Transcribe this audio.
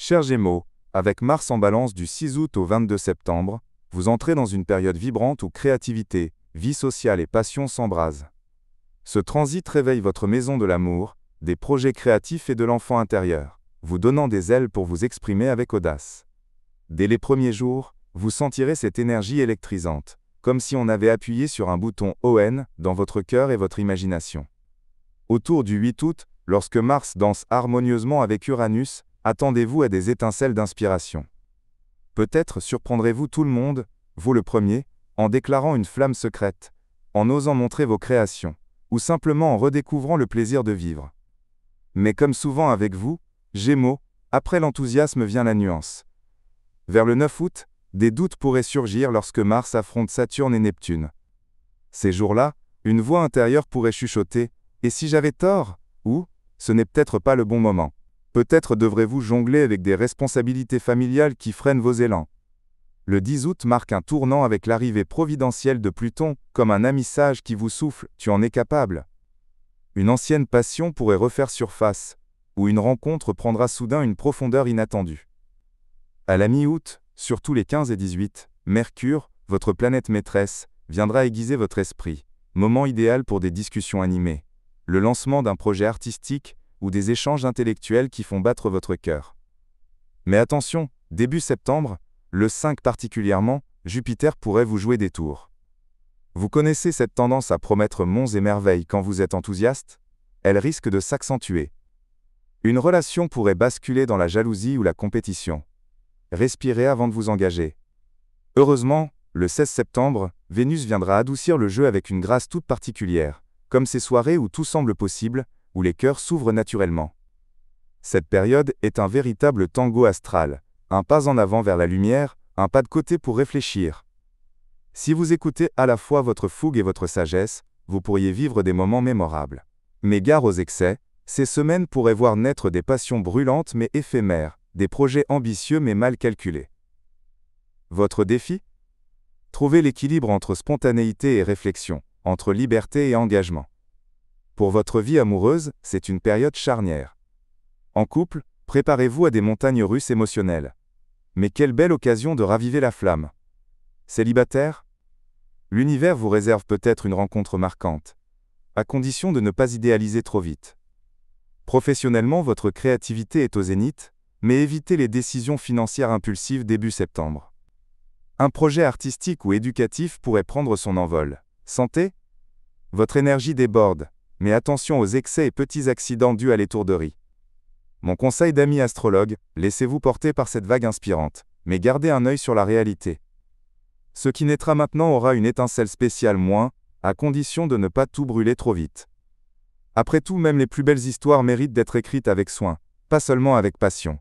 Chers Gémeaux, avec Mars en Balance du 6 août au 22 septembre, vous entrez dans une période vibrante où créativité, vie sociale et passion s'embrasent. Ce transit réveille votre maison de l'amour, des projets créatifs et de l'enfant intérieur, vous donnant des ailes pour vous exprimer avec audace. Dès les premiers jours, vous sentirez cette énergie électrisante, comme si on avait appuyé sur un bouton ON dans votre cœur et votre imagination. Autour du 8 août, lorsque Mars danse harmonieusement avec Uranus, attendez-vous à des étincelles d'inspiration. Peut-être surprendrez-vous tout le monde, vous le premier, en déclarant une flamme secrète, en osant montrer vos créations, ou simplement en redécouvrant le plaisir de vivre. Mais comme souvent avec vous, Gémeaux, après l'enthousiasme vient la nuance. Vers le 9 août, des doutes pourraient surgir lorsque Mars affronte Saturne et Neptune. Ces jours-là, une voix intérieure pourrait chuchoter « Et si j'avais tort ?» ou « Ce n'est peut-être pas le bon moment ». Peut-être devrez-vous jongler avec des responsabilités familiales qui freinent vos élans. Le 10 août marque un tournant avec l'arrivée providentielle de Pluton, comme un ami sage qui vous souffle « Tu en es capable ». Une ancienne passion pourrait refaire surface, ou une rencontre prendra soudain une profondeur inattendue. À la mi-août, surtout les 15 et 18, Mercure, votre planète maîtresse, viendra aiguiser votre esprit, moment idéal pour des discussions animées, le lancement d'un projet artistique ou des échanges intellectuels qui font battre votre cœur. Mais attention, début septembre, le 5 particulièrement, Jupiter pourrait vous jouer des tours. Vous connaissez cette tendance à promettre monts et merveilles quand vous êtes enthousiaste ? Elle risque de s'accentuer. Une relation pourrait basculer dans la jalousie ou la compétition. Respirez avant de vous engager. Heureusement, le 16 septembre, Vénus viendra adoucir le jeu avec une grâce toute particulière, comme ces soirées où tout semble possible, où les cœurs s'ouvrent naturellement. Cette période est un véritable tango astral, un pas en avant vers la lumière, un pas de côté pour réfléchir. Si vous écoutez à la fois votre fougue et votre sagesse, vous pourriez vivre des moments mémorables. Mais gare aux excès, ces semaines pourraient voir naître des passions brûlantes mais éphémères, des projets ambitieux mais mal calculés. Votre défi ? Trouver l'équilibre entre spontanéité et réflexion, entre liberté et engagement. Pour votre vie amoureuse, c'est une période charnière. En couple, préparez-vous à des montagnes russes émotionnelles. Mais quelle belle occasion de raviver la flamme. Célibataire ? L'univers vous réserve peut-être une rencontre marquante, à condition de ne pas idéaliser trop vite. Professionnellement, votre créativité est au zénith, mais évitez les décisions financières impulsives début septembre. Un projet artistique ou éducatif pourrait prendre son envol. Santé ? Votre énergie déborde, mais attention aux excès et petits accidents dus à l'étourderie. Mon conseil d'ami astrologue, laissez-vous porter par cette vague inspirante, mais gardez un œil sur la réalité. Ce qui naîtra maintenant aura une étincelle spéciale moins, à condition de ne pas tout brûler trop vite. Après tout, même les plus belles histoires méritent d'être écrites avec soin, pas seulement avec passion.